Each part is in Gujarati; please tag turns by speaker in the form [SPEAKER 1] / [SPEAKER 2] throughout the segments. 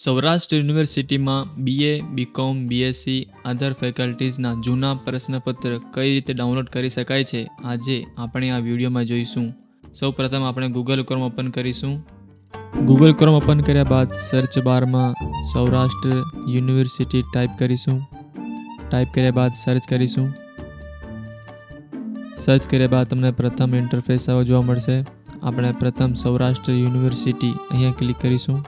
[SPEAKER 1] સૌરાષ્ટ્ર યુનિવર્સિટીમાં BA, BCom, BSc અધર ફેકલ્ટીઝના જૂના પ્રશ્નપત્ર કઈ રીતે ડાઉનલોડ કરી શકાય છે આજે આપણે આ વિડીયોમાં જોઈશું. સૌપ્રથમ આપણે ગૂગલ ક્રોમ ઓપન કરીશું. ગૂગલ ક્રોમ ઓપન કર્યા બાદ સર્ચ બારમાં સૌરાષ્ટ્ર યુનિવર્સિટી ટાઈપ કરીશું. ટાઈપ કર્યા બાદ સર્ચ કરીશું. સર્ચ કર્યા બાદ તમને પ્રથમ ઇન્ટરફેસ આવો જોવા મળશે. આપણે પ્રથમ સૌરાષ્ટ્ર યુનિવર્સિટી અહીંયા ક્લિક કરીશું.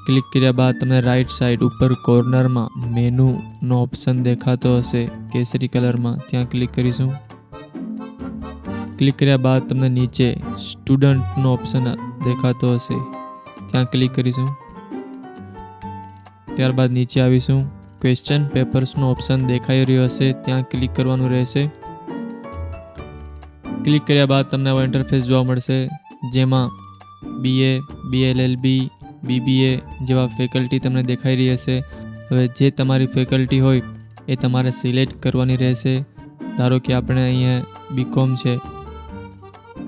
[SPEAKER 1] ક્લિક કર્યા બાદ તમને રાઈટ સાઈડ ઉપર કોર્નરમાં મેનુનો ઓપ્શન દેખાતો હશે કેસરી કલરમાં, ત્યાં ક્લિક કરીશું. ક્લિક કર્યા બાદ તમને નીચે સ્ટુડન્ટનો ઓપ્શન દેખાતો હશે, ત્યાં ક્લિક કરીશું. ત્યારબાદ નીચે આવીશું. ક્વેશ્ચન પેપર્સનો ઓપ્શન દેખાઈ રહ્યો હશે, ત્યાં ક્લિક કરવાનું રહેશે. ક્લિક કર્યા બાદ તમને આવો ઇન્ટરફેસ જોવા મળશે, જેમાં BA, BLLB, BBA જેવા ફેકલ્ટી તમને દેખાઈ રહી હશે. હવે જે તમારી ફેકલ્ટી હોય એ તમારે સિલેક્ટ કરવાની રહેશે. ધારો કે આપણે અહીંયા BCom છે,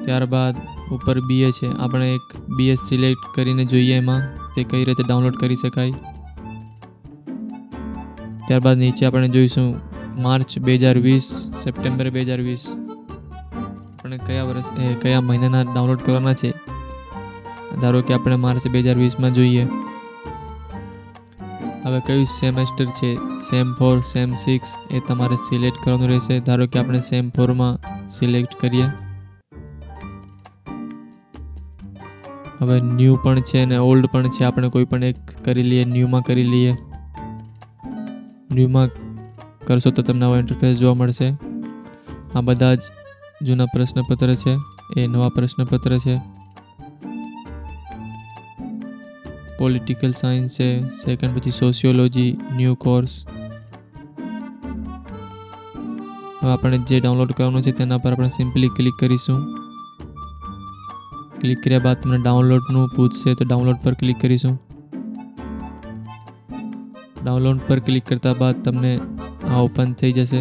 [SPEAKER 1] ત્યારબાદ ઉપર BA છે, આપણે એક BS સિલેક્ટ કરીને જોઈએ એમાં તે કઈ રીતે ડાઉનલોડ કરી શકાય. ત્યારબાદ નીચે આપણે જોઈશું માર્ચ 2020, સપ્ટેમ્બર 2020 આપણે કયા મહિનાના ડાઉનલોડ કરવાના છે. ધારો કે આપણે માર્ચ 2020માં જોઈએ. હવે કયું સેમેસ્ટર છે, સેમ 4, સેમ 6 એ તમારે સિલેક્ટ કરવાનું રહેશે. ધારો કે આપણે સેમ 4માં સિલેક્ટ કરીએ. હવે ન્યૂ પણ છે અને ઓલ્ડ પણ છે, આપણે કોઈ પણ એક કરી લઈએ. ન્યૂમાં કરી લઈએ. ન્યૂમાં કરશો તો તમને આવો ઇન્ટરફેસ જોવા મળશે. આ બધા જ જૂના પ્રશ્નપત્ર છે, એ નવા પ્રશ્નપત્ર છે. પોલિટિકલ સાયન્સ છે, સેકન્ડ પછી સોશિયોલોજી, ન્યૂ કોર્સ. હવે આપણે જે ડાઉનલોડ કરવાનું છે તેના પર આપણે સિમ્પલી ક્લિક કરીશું. ક્લિક કર્યા બાદ તમને ડાઉનલોડનું પૂછશે તો ડાઉનલોડ પર ક્લિક કરીશું. ડાઉનલોડ પર ક્લિક કરતા બાદ તમને આ ઓપન થઈ જશે.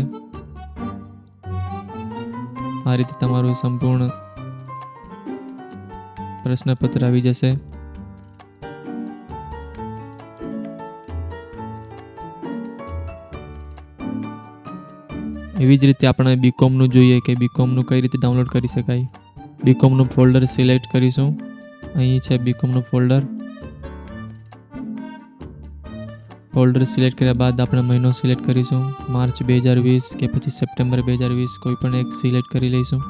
[SPEAKER 1] આ રીતે તમારું સંપૂર્ણ પ્રશ્નપત્ર આવી જશે. એવી જ રીતે આપણે BComનું જોઈએ કે BComનું કઈ રીતે ડાઉનલોડ કરી શકાય. BComનું ફોલ્ડર સિલેક્ટ કરીશું. અહીં છે BComનું ફોલ્ડર. ફોલ્ડર સિલેક્ટ કર્યા બાદ આપણે મહિનો સિલેક્ટ કરીશું. માર્ચ 2020 કે પછી સપ્ટેમ્બર 2020 કોઈ પણ એક સિલેક્ટ કરી લઈશું.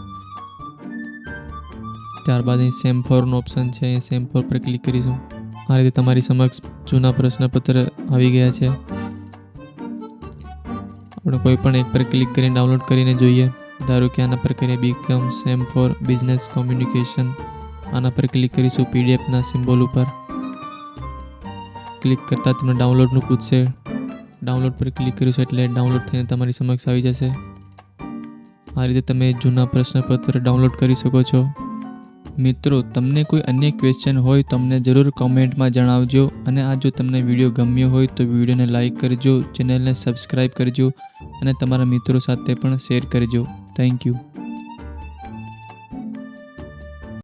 [SPEAKER 1] ત્યારબાદ અહીં સેમ 4નો ઓપ્શન છે, એ સેમ 4 પર ક્લિક કરીશું. આ રીતે તમારી સમક્ષ જૂના પ્રશ્નપત્ર આવી ગયા છે. આપણે કોઈ પણ એક પર ક્લિક કરીને ડાઉનલોડ કરીને જોઈએ. ધારો કે આના પર કરીએ BCom સેમ 4 બિઝનેસ કોમ્યુનિકેશન. આના પર ક્લિક કરીશું PDFના સિમ્બોલ ઉપર. ક્લિક કરતાં તમને ડાઉનલોડનું પૂછશે. ડાઉનલોડ પર ક્લિક કરીશું એટલે ડાઉનલોડ થઈને તમારી સમક્ષ આવી જશે. આ રીતે તમે જૂના પ્રશ્નપત્ર ડાઉનલોડ કરી શકો છો. મિત્રો, તમને કોઈ અન્ય ક્વેશ્ચન હોય તો અમને જરૂર કોમેન્ટમાં જણાવજો. અને આ જો તમને વિડીયો ગમ્યો હોય તો વિડીયોને લાઈક કરજો, ચેનલને સબસ્ક્રાઈબ કરજો અને તમારા મિત્રો સાથે પણ શેર કરજો. Thank you.